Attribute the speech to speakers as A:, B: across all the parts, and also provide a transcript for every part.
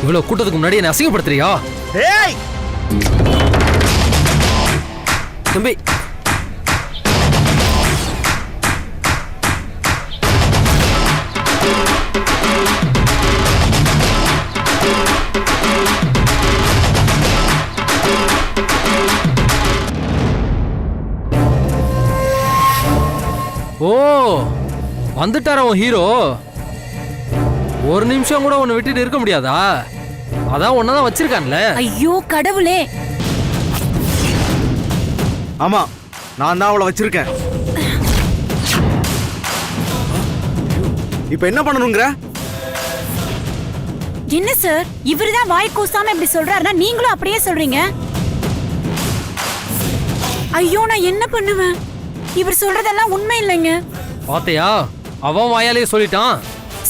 A: இவ்வளவு கூட்டத்துக்கு முன்னாடி என்ன அசிங்கப்படுத்துறியா?
B: டேய்
A: தம்பி, ஓ வந்துட்டாரா உன் ஹீரோ? ஒரு நிமிஷம் கூட உன்னை விட்டுட்டு இருக்க முடியாதா? அதான் உன்னதான் வச்சிருக்கான்ல.
C: ஐயோ கடவுளே!
B: ஆமா, நான் தான் அவளை வச்சிருக்கேன். இப்ப என்ன பண்ணணுங்கிற?
C: என்ன சார், இவருதான் வாய் கூசாம இப்படி சொல்றாருன்னா நீங்களும் அப்படியே சொல்றீங்க? ஐயோ நான் என்ன பண்ணுவேன்? இவர் சொல்றதெல்லாம் உண்மை இல்லைங்க.
A: பாத்தியா, அவன் வாயாலே சொல்லிட்டான்.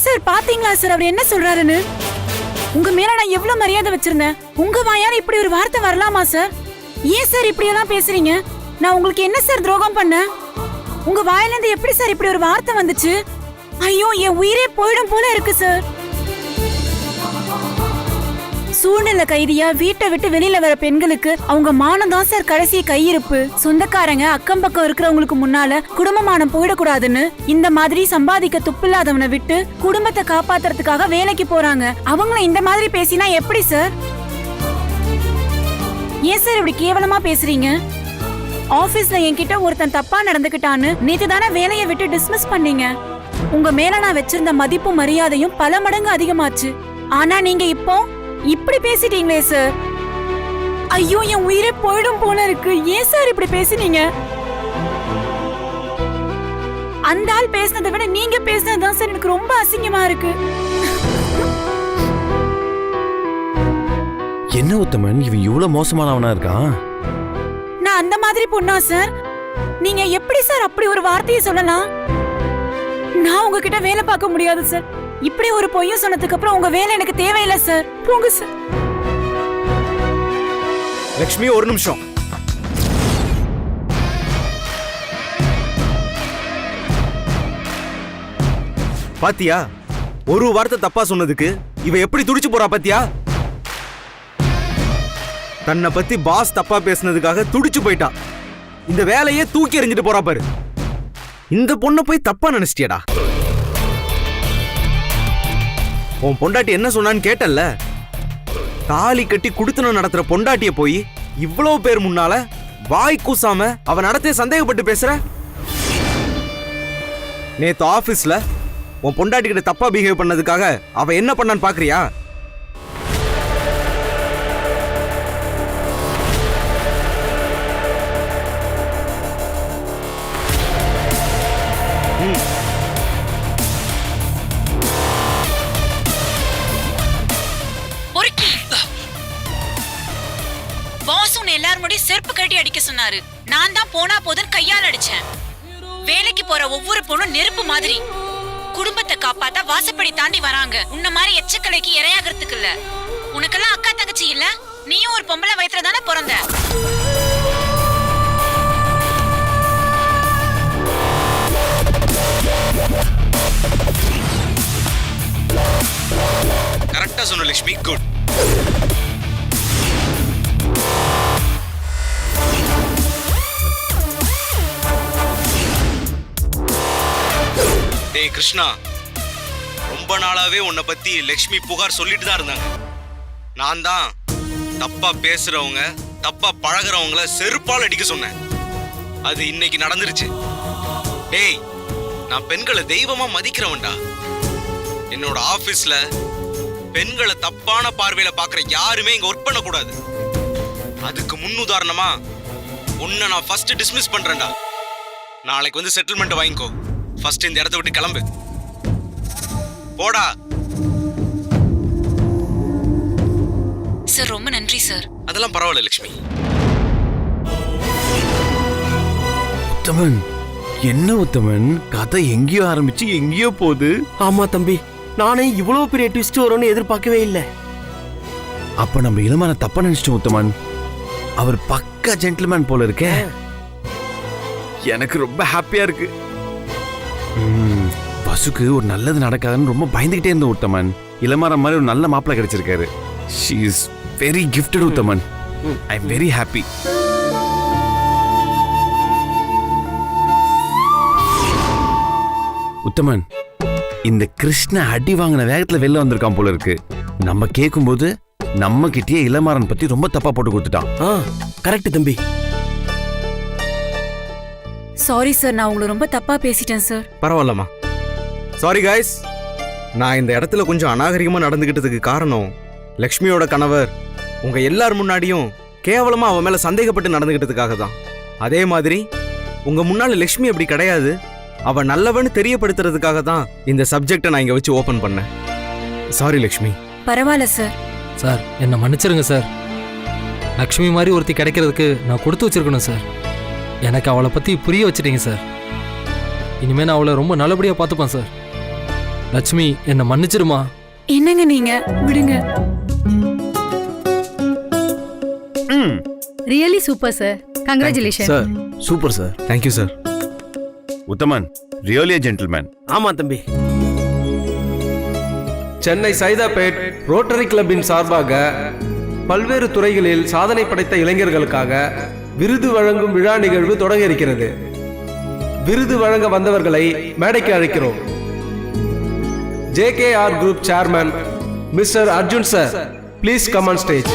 C: சார் பாத்தீங்களா சார் அவர் என்ன சொல்றாருன்னு? உங்க மேல நான் எவ்வளவு மரியாதை வச்சிருந்தேன், உங்க வாயால இப்படி ஒரு வார்த்தை வரலாமா சார்? ஏன் சார் இப்படி எல்லாம் பேசுறீங்க? நான் உங்களுக்கு என்ன சார் துரோகம் பண்ணேன்? உங்க வாயில இருந்து எப்படி சார் இப்படி ஒரு வார்த்தை வந்துச்சு? ஐயோ என் உயிரே போயிடும் போல இருக்கு சார். சூழ்நிலை கைதியா வீட்டை விட்டு வெளியில வர பெண்களுக்கு அவங்க மானம் தான் சார் கடைசி கையிருப்பு. சொந்தக்காரங்க அக்கம் பக்கம் இருக்கிறவங்களுக்கு முன்னால குடும்பமானம் போயிடக்கூடாதுன்னு இந்த மாதிரி சம்பாதிக்க துப்பில்லாதவனை விட்டு குடும்பத்தை காப்பாத்துறதுக்காக வேலைக்கு போறாங்க. அவங்கள இந்த மாதிரி பேசினா எப்படி சார்? ஏன் சார் இப்படி கேவலமா பேசுறீங்க? ஆபீஸ்ல என்கிட்ட ஒருத்தன் தப்பா நடந்துக்கிட்டான்னு நேத்து தானே வேலையை விட்டு டிஸ்மிஸ் பண்ணீங்க. உங்க மேல நான் வச்சிருந்த மதிப்பு மரியாதையும் பல மடங்கு அதிகமாச்சு. ஆனா நீங்க இப்போ இப்படி பேசிட்டீங்களே சார். ஐயோ என் உயிரே போயிடும் போல இருக்கு. ஏன் சார் இப்படி பேசுனீங்க? அந்த ஆள் பேசினதை விட நீங்க பேசினதுதான் சார் எனக்கு ரொம்ப அசிங்கமா இருக்கு.
D: என்ன உத்தமன், இவன் இவ்வளவு மோசமானவனா இருக்கான்?
C: நான் அந்த மாதிரி பொண்ணா சார்? நீங்க எப்படி சார் அப்படி ஒரு வார்த்தையை சொல்லலாம்? நான் உங்ககிட்ட வேலை பார்க்க முடியாது சார். இப்படி ஒரு பொய்யும் சொன்னதுக்கு அப்புறம் உங்க வேலை எனக்கு தேவையில்லை சார். போங்க சார்.
B: லக்ஷ்மி ஒரு நிமிஷம். பாத்தியா, ஒரு வார்த்தை தப்பா சொன்னதுக்கு இவ எப்படி துடிச்சு போறா பாத்தியா? தன்னை பத்தி பாஸ் தப்பா பேசுனதுக்காக துடிச்சு போயிட்டா. இந்த வேலையே தூக்கி எறிஞ்சிட்டு போறா பாரு. இந்த பொண்ணை போய் தப்பா நினைச்சிட்டியடா. உன் பொண்டாட்டி என்ன சொன்னான்னு கேட்டல்ல? தாலி கட்டி குடுத்தனம் நடத்துற பொண்டாட்டிய போய் இவ்வளவு பேர் முன்னால வாய் கூசாம அவ நடத்தைய சந்தேகப்பட்டு பேசுற? நேத்து ஆபீஸ்ல உன் பொண்டாட்டி கிட்ட தப்பா பிஹேவ் பண்ணதுக்காக அவ என்ன பண்ணான்னு பாக்குறியா?
C: செருப்பு கட்டி அடிக்க சொன்னாரு. நான் தான் போனா போதும் கையால் அடிச்சேன். வேலைக்கு போற ஒவ்வொரு பொண்ணும் நெருப்பு மாதிரி. குடும்பத்தை காப்பாத்தா வாசப்படி தாண்டி வராங்க. உன்ன மாதிரி எச்சக்கலைக்கு இரையாகிறதுக்கு இல்ல. உனக்கெல்லாம் அக்கா தங்கச்சி இல்ல? நீயும் ஒரு பொம்பளை வயித்துல தானே பிறந்த.
B: கரெக்டா சொன்ன லட்சுமி. குட். டேய் கிருஷ்ணா, ரொம்ப நாளாவே உன்னை பத்தி லக்ஷ்மி புகார் சொல்லிட்டு தான் இருந்தாங்க. நான் தான் தப்பா பேசுறவங்க தப்பா பழகுறவங்கள செருப்பால் அடிக்க சொன்னேன். அது இன்னைக்கு நடந்துருச்சு. டேய், நான் பெண்களை தெய்வமா மதிக்கிறவன்டா. என்னோட ஆபீஸ்ல பெண்களை தப்பான பார்வையில பாக்குற யாருமே இங்க ஒர்க் பண்ண கூடாது. அதுக்கு முன்னுதாரணமா உன்னை நான் ஃபர்ஸ்ட் டிஸ்மிஸ் பண்றேன்டா. நாளைக்கு வந்து செட்டில்மெண்ட் வாங்கிக்கோ. ஃபர்ஸ்ட் இந்த இடத்தை விட்டு கிளம்பு. போடா.
C: சார் ரொம்ப நன்றி சார்.
B: அதெல்லாம் பரவாயில்ல லட்சுமி.
D: உத்தமன், என்ன உத்தமன், கதை எங்கேயோ ஆரம்பிச்சு எங்கேயோ போகுது.
E: ஆமா தம்பி, நானே இவ்வளவு பெரிய ட்விஸ்ட் வரும்னு எதிர்பார்க்கவே இல்லை.
D: அப்ப நம்ம இளமான தப்பா நினைச்சிட்டோம் உத்தமன். அவர் பக்கா ஜென்டில்மேன் போல இருக்க. எனக்கு ரொம்ப ஹாப்பியா இருக்கு. வசுக்கு ஒரு நல்லது நடக்காதுன்னு ரொம்ப பயந்துகிட்டே இருந்த உத்தமன். இளமாரம் மாதிரி ஒரு நல்ல மாப்பிள்ளை கிடைச்சிருக்காரு. She is very gifted Uthaman. I am very happy. Uthaman, இந்த கிருஷ்ண அடி வாங்கின வேகத்துல வெளில வந்திருக்கான் போல இருக்கு. நம்ம கேட்கும்போது நம்ம கிட்டயே இளமாறன் பத்தி ரொம்ப தப்பா போட்டு கொடுத்துட்டான்.
E: கரெக்ட் தம்பி.
C: சாரி சார், நான் உங்களை ரொம்ப தப்பா பேசிட்டேன் சார்.
B: பரவாயில்லம்மா. Sorry guys. நான் இந்த இடத்துல கொஞ்சம் அநாகரிகமா நடந்துகிட்டதுக்கு காரணம் லக்ஷ்மியோட கணவர் உங்க எல்லார் முன்னாடியும் கேவலமா அவன் மேல சந்தேகப்பட்டு நடந்துகிட்டதுக்காக தான். அதே மாதிரி உங்க முன்னால லக்ஷ்மி அப்படி கிடையாது, அவன் நல்லவன்னு தெரியப்படுத்துறதுக்காக தான் இந்த சப்ஜெக்டை நான் இங்க வச்சு ஓபன் பண்ணேன். சாரி லக்ஷ்மி.
C: பரவாயில்ல சார்.
A: சார் என்னை மன்னிச்சிருங்க சார். லக்ஷ்மி மாதிரி ஒருத்தி கிடைக்கிறதுக்கு நான் கொடுத்து வச்சிருக்கணும் சார். எனக்கு அவளை பற்றி புரிய வச்சிட்டீங்க சார். இனிமேல் நான் அவளை ரொம்ப நல்லபடியாக பார்த்துப்பேன் சார். லட்சுமி என்னை மன்னிச்சிருமா.
C: என்னங்க நீங்க விடுங்க.
F: Really super sir. Congratulation
E: sir super sir.
B: Thank you sir.
D: Uthaman, really gentleman.
E: ஆமா தம்பி.
G: சென்னை சைதாப்பேட் ரோட்டரி கிளப்பின் சார்பாக பல்வேறு துறைகளில் சாதனை படைத்த இளைஞர்களுக்காக விருது வழங்கும் விழா நிகழ்வு தொடங்க இருக்கிறது. விருது வழங்க வந்தவர்களை மேடைக்கு அழைக்கிறோம். JKR group chairman mister Arjun sir, please come on stage.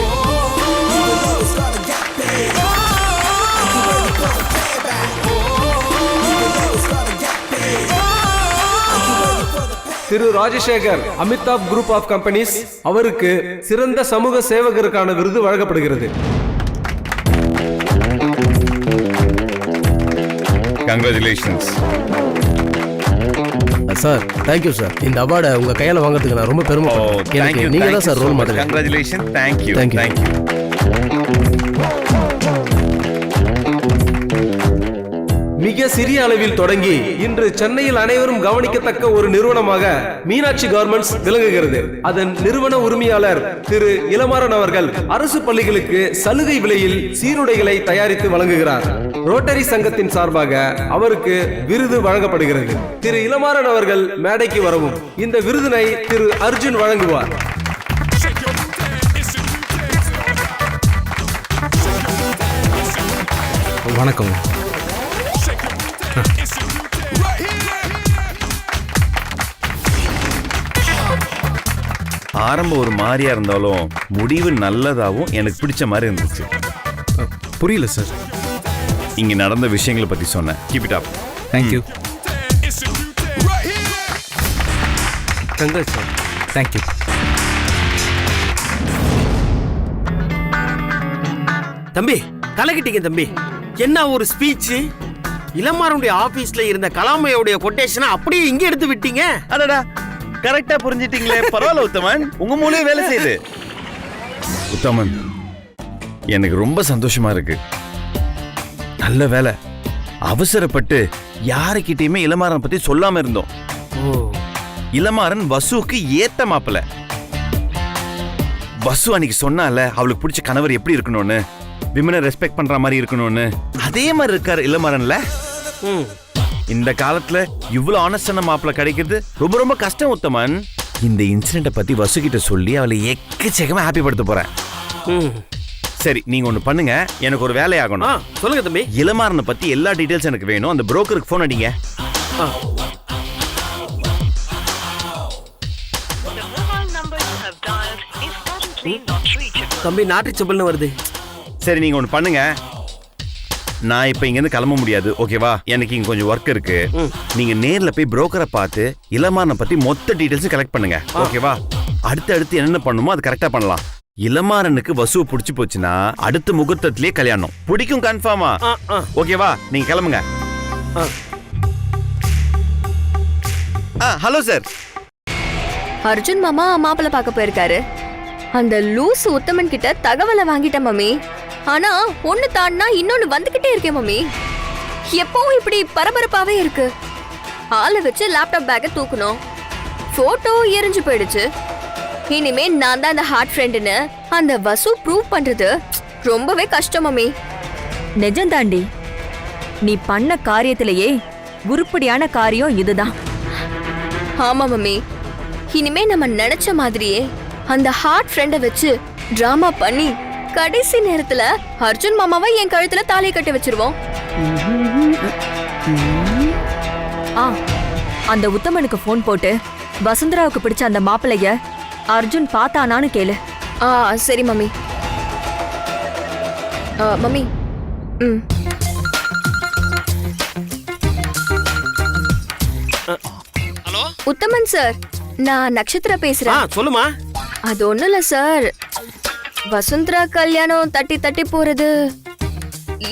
G: Thiru Rajasekar Amitabh group of companies அவருக்கு சிறந்த சமூக சேவகருக்கான விருது வழங்கப்படுகிறது.
D: Congratulations.
E: Sir thank you sir. இந்த அவார்டை உங்க கையால வாங்குறதுக்கு நான் ரொம்ப பெருமைப்படுறேன். நீங்க தான் sir role model.
D: Congratulations. Thank you.
E: Thank you.
D: Thank you.
G: மிக சிறிய அளவில் தொடங்கி இன்று சென்னையில் அனைவரும் கவனிக்கத்தக்க ஒரு நிறுவனமாக மீனாட்சி கார்மெண்ட்ஸ் விளங்குகிறது. அதன் நிறுவன உரிமையாளர் திரு இளமாறன் அவர்கள் அரசு பள்ளிகளுக்கு சலுகை விலையில் சீருடைகளை தயாரித்து வழங்குகிறார். ரோட்டரி சங்கத்தின் சார்பாக அவருக்கு விருது வழங்கப்படுகிறது. திரு இளமாறன் அவர்கள் மேடைக்கு வரவும். இந்த விருதினை திரு அர்ஜுன் வழங்குவார்.
B: வணக்கம்.
D: ஆரம்பம் ஒரு மாதிரியா இருந்தாலும் முடிவு நல்லதாகவும் எனக்கு பிடிச்ச மாதிரி இருந்துச்சு.
B: புரியல சார்.
D: இங்க நடந்த விஷயங்களை பத்தி சொன்னேன். Keep it up.
B: Thank you.
E: Congrats sir.
B: Thank you.
E: தம்பி கலக்கிட்டீங்க தம்பி. என்ன ஒரு ஸ்பீச். இளமாறனுடைய ஆபீஸ்ல இருந்த கலாமையோடைய கொட்டேஷனை அப்படியே இங்க எடுத்து விட்டீங்க.
D: அடடா, கரெக்டா புரிஞ்சிட்டீங்களே. பரவாயில்ல உத்தமன், உங்க மூளையே வேலை செய்யுது. உத்தமன், எனக்கு ரொம்ப சந்தோஷமா இருக்கு. நல்ல வேலை, அவசரப்பட்டு யாருக்கிட்டையுமே இளமாறன் பத்தி சொல்லாம இருந்தோம். இளமாறன் வசுவுக்கு ஏத்த மாப்பிள்ள. வசு அன்னைக்கு சொன்னால அவளுக்கு பிடிச்ச கணவர் எப்படி இருக்கணும்னு, விமனை ரெஸ்பெக்ட் பண்ற மாதிரி இருக்கணும்னு, அதே மாதிரி இருக்காரு இளமாறன்ல. இந்த காலத்துல இவ்வளவு ஆனஸ்டான மாப்பிள்ள கிடைக்கிறது ரொம்ப ரொம்ப கஷ்டம் உத்தமன். இந்த இன்சிடென்ட பத்தி வசு கிட்ட சொல்லி அவளை எக்கச்சக்கமா ஹாப்பி படுத்த போறேன். சரி, நீங்க ஒண்ணு பண்ணுங்க, எனக்கு ஒரு வேலையாகணும்.
E: சொல்லுங்க தம்பி.
D: இளமாறனை பத்தி எல்லா டீடைல்ஸ் எனக்கு வேணும். அந்த புரோக்கருக்கு போன் அடிங்க.
E: தம்பி நாட்டு செப்பல்னு வருது.
D: சரி, நீங்க ஒண்ணு பண்ணுங்க, நான் இப்ப இங்க இருந்து கிளம்ப முடியாது, ஓகேவா? எனக்கு இங்க கொஞ்சம் ஒர்க் இருக்கு. நீங்க நேர்ல போய் புரோக்கரை பார்த்து இளமாறனை பத்தி மொத்த டீடைல்ஸ் கலெக்ட் பண்ணுங்க, ஓகேவா? அடுத்து என்னென்ன பண்ணுமோ அது கரெக்டா பண்ணலாம். இளமாறனுக்கு வசுவை பிடிச்சு போச்சுன்னா அடுத்த முகூர்த்தத்திலேயே கல்யாணம். பிடிக்கும் கன்ஃபார்மா? ஓகேவா? நீங்க கிளம்புங்க. Hello sir.
H: அர்ஜுன் மாமா மாப்பிள்ள பார்க்க போயிருக்காரு. அந்த லூசு உத்தமன் கிட்ட தகவலை வாங்கிட்டேன் மம்மி. ஆனா ஒண்ணு தாண்டா இன்னொன்னு வந்துகிட்டே இருக்கேன் மம்மி. எப்பவும் இப்படி பரபரப்பாவே இருக்கு. ஆளை வச்சு லேப்டாப் பேக்கை தூக்கணும். போட்டோ எரிஞ்சு போயிடுச்சு. இனிமே நான் தான் அந்த ஹார்ட் ஃப்ரெண்டுன்னு அந்த வசு ப்ரூவ் பண்றது ரொம்பவே கஷ்டம் மம்மி.
I: நிஜம்தாண்டி, நீ பண்ண காரியத்திலேயே உருப்படியான காரியம் இதுதான்.
H: ஆமா மம்மி, இனிமே நம்ம நினைச்ச மாதிரியே அந்த ஹார்ட் ஃப்ரெண்டை வச்சு டிராமா பண்ணி கடைசி நேரத்துல அர்ஜுன் மாமாவை என் கழுத்துல தாலியை கட்டி வச்சிருவோம்.
I: அந்த உத்தமனுக்கு போன் போட்டு வசுந்தராவுக்கு பிடிச்ச அந்த மாப்பிளைய அர்ஜுன் பார்த்தானான்னு கேளு.
H: சரி மம்மி. மம்மி,
E: ஹலோ
H: உத்தமன் சார், நான் நட்சத்திரா பேசுறேன்.
E: சொல்லுமா.
H: அது ஒண்ணும் இல்ல சார், வசுந்தரா கல்யாணம் தட்டி தட்டி போறது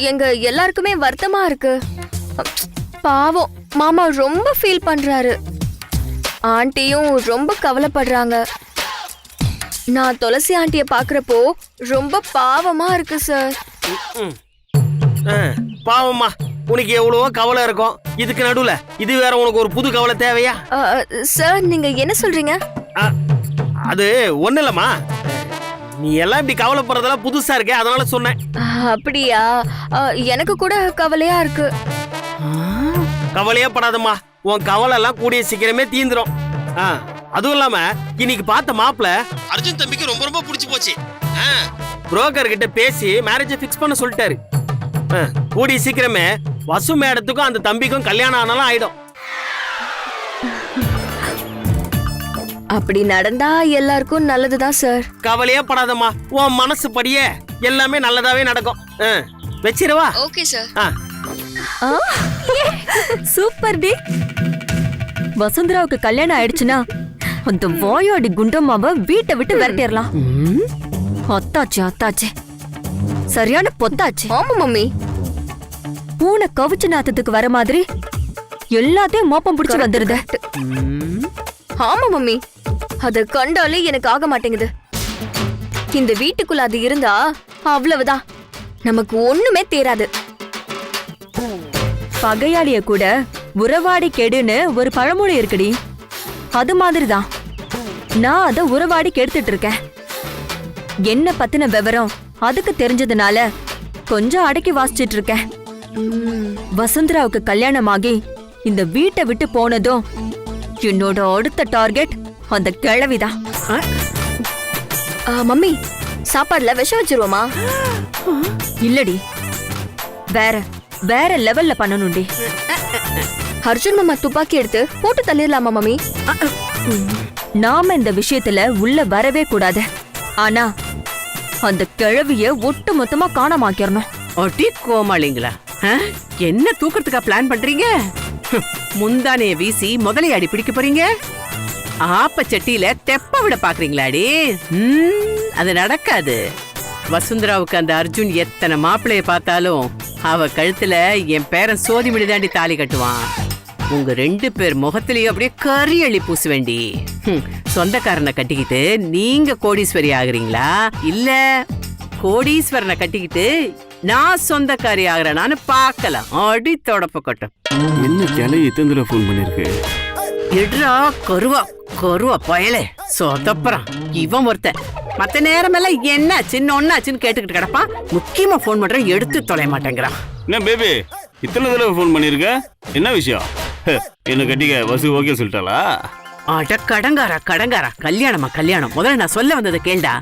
H: எங்க எல்லாருக்குமே வருத்தமா இருக்கு. பாவம் மாமா ரொம்ப ஃபீல் பண்றாரு, ஆண்டியும் ரொம்ப கவலைப்படுறாங்க. நான் துளசி ஆண்டிய பாக்குறப்போ ரொம்ப பாவமா இருக்கு சார்.
E: பாவம்மா, உனக்கு எவ்வளவோ கவலை இருக்கும், இதுக்கு நடுவுல இது வேற உனக்கு ஒரு புது கவலை தேவையா?
H: சார் நீங்க என்ன சொல்றீங்க?
E: அது ஒண்ணு இல்லம்மா, நீ எல்லாம் இப்படி கவலைப்படுறதெல்லாம் புதுசா இருக்கே, அதனால சொன்னேன்.
H: அப்படியா? எனக்கு கூட கவலையா இருக்கு.
E: கவலையே படாதம்மா, உன் கவலை எல்லாம் கூடிய சீக்கிரமே தீந்துரும். அதுவும் இல்லாம இன்னைக்கு பார்த்த மாப்பிள்ள அர்ஜுன் தம்பிக்கு ரொம்ப ரொம்ப பிடிச்சு போச்சு. புரோக்கர் கிட்ட பேசி மேரேஜ் ஃபிக்ஸ் பண்ண சொல்லிட்டாரு. கூடிய சீக்கிரமே வசு மேடத்துக்கும் அந்த தம்பிக்கும் கல்யாணம் ஆனாலும் ஆயிடும்.
H: அப்படி நடந்தா எல்லாருக்கும் நல்லதுதான் சார்.
E: கவலையே படாதம்மா, உன் மனசு படியே எல்லாமே நல்லதாவே நடக்கும். வச்சிரவா?
H: Okay sir.
I: சூப்பர் டி. வசுந்தராவுக்கு கல்யாணம் ஆயிடுச்சுன்னா அந்த வாயாடி குண்டம்மாவை வீட்டை விட்டு விரட்டிடலாம். அத்தாச்சு அத்தாச்சு, சரியான பொத்தாச்சு.
H: ஆமா மம்மி,
I: பூனை கவிச்சு நாத்தத்துக்கு வர மாதிரி எல்லாத்தையும் மோப்பம் பிடிச்சு வந்துருது.
H: ஆமா மம்மி, அத கண்டாலே எனக்கு ஆக மாட்டேங்குது. இந்த வீட்டுக்குள்ள அது இருந்தா அவ்வளவுதான், நமக்கு ஒண்ணுமே தேராது.
I: பகையாளிய கூட உறவாடி கெடுன்னு ஒரு பழமொழி இருக்குடி, அது மாதிரிதான் நான் அத உறவாடி கெடுத்துட்டு இருக்கேன். என்ன பத்தின விவரம் அதுக்கு தெரிஞ்சதுனால கொஞ்சம் அடக்கி வாசிச்சிட்டு இருக்கேன். வசுந்தராவுக்கு கல்யாணமாகி இந்த வீட்டை விட்டு போனதும் என்னோட அடுத்த டார்கெட் அந்த கிழவிதான்.
H: மம்மி, சாப்பாடுல விஷம் வச்சிருவோமா?
I: இல்லடி, வேற வேற லெவல்ல பண்ணணும்டி.
H: அர்ஜுன் மாமா துப்பாக்கி எடுத்து போட்டு தள்ளிடலாமா மம்மி?
I: நாம இந்த விஷயத்துல உள்ள வரவே கூடாது. ஆனா அந்த கிழவிய ஒட்டு மொத்தமா காணாமாக்கிறணும்.
J: ஒட்டி கோமாளிங்களா, என்ன தூக்கறதுக்கா பிளான் பண்றீங்க? முந்தானைய வீசி முதலையாடி பிடிக்க போறீங்க? ஆப்ப சட்டியில தெப்ப விட பாக்குறீங்களாடி? அது நடக்காது. வசுந்தராவுக்கு அந்த அர்ஜுன் எத்தனை மாப்பிளைய பார்த்தாலும் அவ கழுத்துல என் பேரன் சோதிமணி தாண்டி தாலி கட்டுவான். உங்க 2 பேர் முகத்திலேயும் அப்படியே கரியளி பூச வேண்டி. சொந்தக்காரனை கட்டிக்கிட்டு நீங்க கோடீஸ்வரி ஆகுறீங்களா, இல்ல கோடீஸ்வரனை கட்டிக்கிட்டு நான் சொந்தக்காரி ஆகுறேனான்னு பார்க்கலாம். அடி தொடப்ப கட்டும்.
K: என்ன கிளை இத்தனை ஃபோன் பண்ணிருக்கு?
J: எடுறா கருவா கருவா பயலே சொதப்புறான் இவன் ஒருத்தன். மத்த நேரமெல்லாம் என்ன சின்ன ஒன்னாச்சுன்னு கேட்டுக்கிட்டு கிடப்பான். முக்கியமா போன் பண்றேன், எடுத்து தொலைய மாட்டேங்கிறான்.
K: என்ன பேபி இத்தனை தடவை ஃபோன் பண்ணிருக்க? என்ன விஷயம்? என்ன கட்டிக்க வசு ஓகே சொல்லிட்டாளா?
J: அட கடங்காரா கடங்காரா, கல்யாணமா கல்யாணம். முதல்ல நான் சொல்ல வந்ததை கேள்டா.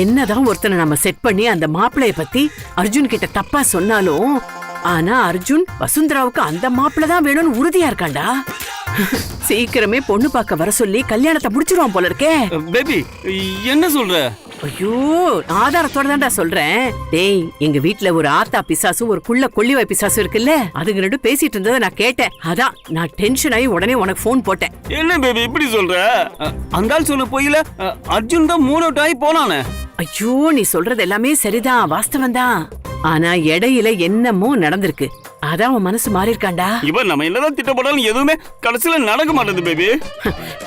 J: என்னதான் ஒருத்தனை நம்ம செட் பண்ணி அந்த மாப்பிளைய பத்தி அர்ஜுன் கிட்ட தப்பா சொன்னாலும், ஆனா அர்ஜுன் வசுந்தராவுக்கு அந்த மாப்பிள்ள தான் வேணும்னு உறுதியா இருக்காண்டா. சீக்கிரமே பொண்ணு பார்க்க வர சொல்லி கல்யாணத்தை முடிச்சிருவான் போல இருக்கே.
K: பேபி என்ன சொல்ற?
J: ஐயோ, ஆதாரத்தோட தான்டா சொல்றேன். டேய், எங்க வீட்ல ஒரு ஆத்தா பிசாசும் ஒரு குள்ள கொள்ளிவாய் பிசாசும் இருக்குல்ல, அதுங்க ரெண்டும் பேசிட்டு இருந்ததை நான் கேட்டேன். அதான் நான் டென்ஷன் ஆகி உடனே உனக்கு போன் போட்டேன்.
K: என்ன பேபி இப்படி சொல்ற? அந்த ஆள் சொல்ல போயில அர்ஜுன் தான் மூணு அவுட் ஆகி போனானே.
J: ஐயோ, நீ சொல்றது எல்லாமே சரிதான், வாஸ்தவம் தான். ஆனா இடையில என்னமோ நடந்திருக்கு, அதான் உன் மனசு மாறி இருக்காண்டா.
K: இவன் நம்ம என்னதான் திட்டப்படாலும் எதுவுமே கடைசியில நடக்க மாட்டேது பேபி.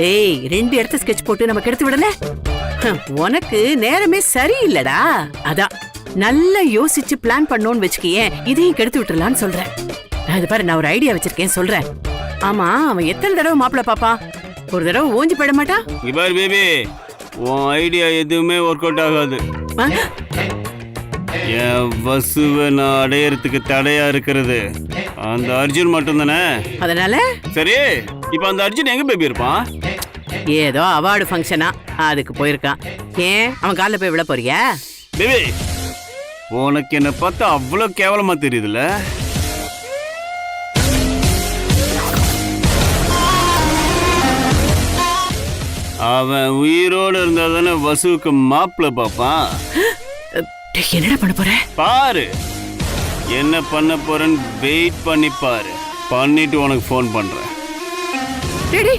J: ஏய், 2 இடத்த ஸ்கெட்ச் போட்டு நம்ம கெடுத்து விடல. உனக்கு நேரமே சரியில்லடா. அதான் நல்லா யோசிச்சு பிளான் பண்ணோன்னு வச்சுக்கியே, இதையும் கெடுத்து விட்டுறலான்னு சொல்றேன். அது பாரு, நான் ஒரு ஐடியா வச்சிருக்கேன், சொல்றேன். ஆமா, அவன் எத்தனை தடவை மாப்பிள்ள பாப்பா? ஒரு தடவை ஓஞ்சி போயிட மாட்டா?
K: இவர் பேபி உன் ஐடியா எதுவுமே ஒர்க் அவுட் ஆகாது. என் வசுவை நான் அடையறதுக்கு தடையா இருக்கிறது அந்த அர்ஜுன் மட்டும் தானே.
J: அதனால
K: சரி இப்போ அந்த அர்ஜுன் எங்க பேபி இருப்பான்?
J: ஏதோ அவார்டு ஃபங்க்ஷனா அதுக்கு போயிருக்கான். ஏன் அவன் காலில் போய் விழ போறியா?
K: பேபி உனக்கு என்ன பார்த்தா அவ்வளோ கேவலமா தெரியுதுல்ல? அவன் உயிரோடு இருந்தா தானே வசுவுக்கு மாப்பிள்ள பாப்பான்.
J: என்னடா பண்ண போற?
K: பாரு என்ன பண்ண போறேன்னு வெயிட் பண்ணி பாரு. பண்ணிட்டு உனக்கு ஃபோன் பண்றேன்.
J: டேடி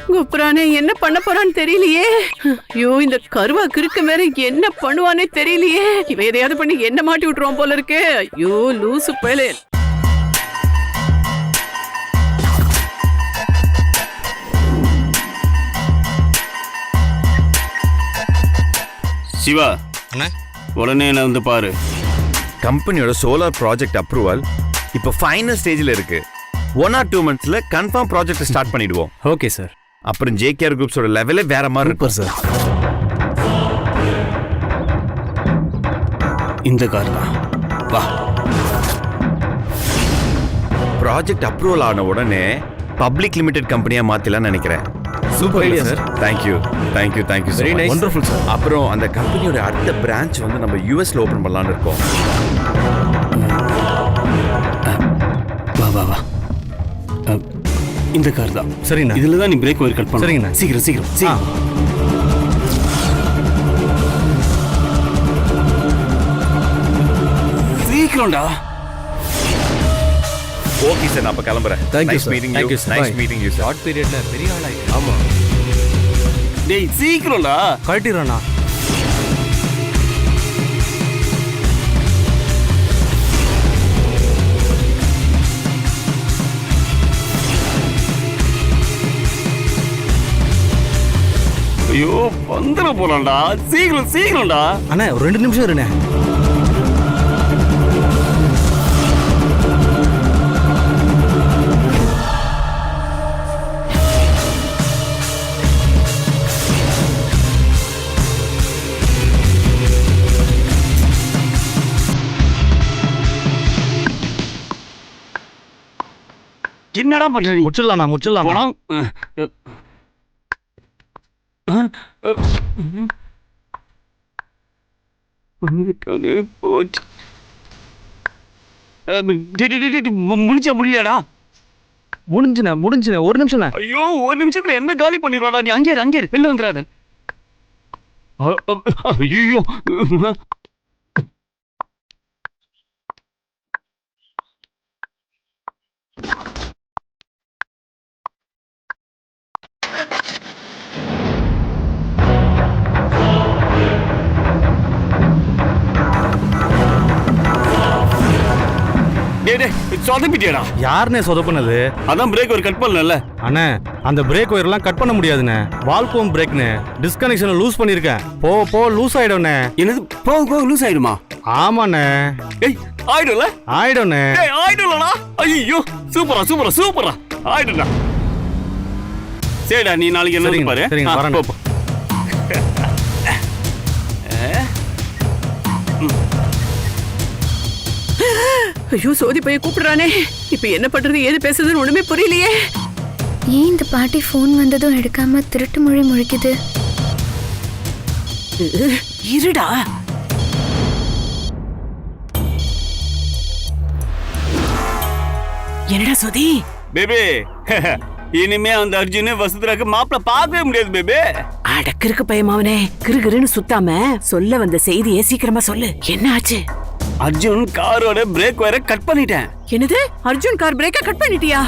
J: குப்ரானே என்ன பண்ண போறான்னு தெரியலையே. ஐயோ இந்த கருவா கிறுக்கு வேற என்ன பண்ணுவானே தெரியலையே. இவ எதையாவது பண்ணி என்ன மாட்டி விட்டுருவான் போல இருக்கு. ஐயோ லூசு பயலே.
K: சிவா
B: அண்ணா
K: உடனே என்ன வந்து பாரு.
D: கம்பெனியோட சோலார் ப்ராஜெக்ட் அப்ரூவல் இப்போ ஃபைனல் ஸ்டேஜில் இருக்கு. 1 or 2 monthsல கன்ஃபார்ம் ப்ராஜெக்ட் ஸ்டார்ட் பண்ணிடுவோம்.
A: Okay sir.
D: அப்புறம் ஜேகேஆர் குரூப்ஸோட லெவலே வேற மாதிரி இருக்கும்
A: சார்.
K: இந்த கார் தான் வா.
D: ப்ராஜெக்ட் அப்ரூவல் ஆன உடனே பப்ளிக் லிமிடெட் கம்பெனியா மாத்திலாம்னு நினைக்கிறேன்.
A: Super idea sir.
D: Thank you thank you thank you
A: Very nice.
D: Wonderful sir. அப்புறம் அந்த கம்பெனியோட அடுத்த பிரான்ச் வந்து நம்ம யூஎஸ்ல ஓபன் பண்ணலாம்னு இருக்கோம்.
K: வா வா வா. இந்த கார் தான்.
A: சரிண்ணா.
K: இதுல தான் நீ பிரேக் ஒயர் கட் பண்ணு.
A: சரிங்கண்ணா.
K: சீக்கிரம் சீக்கிரம் சீக்கிரம். சீக்கிரம்டா.
D: ஓகே சார், நான் அப்ப கிளம்புறேன்.
A: Thank you,
D: Nice
A: sir.
D: meeting
A: Thank
D: you.
A: you, sir.
D: Nice
A: Bye.
D: meeting you, sir.
A: Short பீரியட்ல பெரிய ஆளாயி. ஆமா.
K: டேய் சீக்கிரம்டா.
A: கழட்டிடுறேண்ணா.
K: ஐயோ வந்துட போறான்டா. சீக்கிரம் சீக்கிரம்டா.
A: அண்ணா ஒரு 2 நிமிஷம் இருண்ணே.
K: என்னடா பண்ற நீ?
A: முடிச்சிடலாம்ண்ணா முடிச்சிடலாம்.
K: போனா முடிச்சா முடியலடா.
A: முடிஞ்சுண்ணே ஒரு நிமிஷம்ண்ணே.
K: ஐயோ ஒரு நிமிஷத்துல என்ன காலி பண்ணிடுவாடா. நீ அங்கே அங்கே வெளில வந்துடாத. ஐயோ சொதப்பிட்டியாடா.
A: யாருண்ணே சொதப்புனது?
K: அதான் பிரேக் ஒரு கட் பண்ணல.
A: அண்ணே அந்த பிரேக் ஒயர்லாம் கட் பண்ண முடியாதுண்ணே. வால்கோம் பிரேக்னு டிஸ்கனெக்ஷனை லூஸ் பண்ணிருக்கேன். போ லூஸ் ஆயிடும்ண்ணே.
K: என்னது போக லூஸ் ஆயிடுமா?
A: ஆமாண்ணே.
K: ஏய் ஆயிடும்ல?
A: ஆயிடும்ண்ணே.
K: ஏய் ஆயிடும்லடா. ஐயோ சூப்பரா சூப்பரா சூப்பரா ஆயிடும்டா. சரிடா நீ நாளைக்கு என்ன பாரு.
A: சரிங்க வரேன்.
K: போ.
J: ஐயோ சோதி பைய கூப்பிடுறானே. இப்ப என்ன பண்றது ஏது பேசுறதுன்னு ஒண்ணுமே புரியலையே.
H: ஏன் இந்த பாட்டி ஃபோன் வந்ததும் எடுக்காம திருட்டு மொழி முழிக்குது?
J: இருடா. என்னடா சோதி?
K: பேபி இனிமே அந்த அர்ஜுன் வசுந்தராக்கு மாப்பிள பார்க்கவே முடியாது பேபி.
J: அடக்கிருக்கு பயமாவனே. கிருகிருன்னு சுத்தாம சொல்ல வந்த செய்தியை சீக்கிரமா சொல்லு. என்ன ஆச்சு?
K: அர்ஜுன் காரோட பிரேக் வயரை கட் பண்ணிட்டேன்.
J: என்னது? அர்ஜுன் கார் பிரேக்க கட் பண்ணிட்டியா?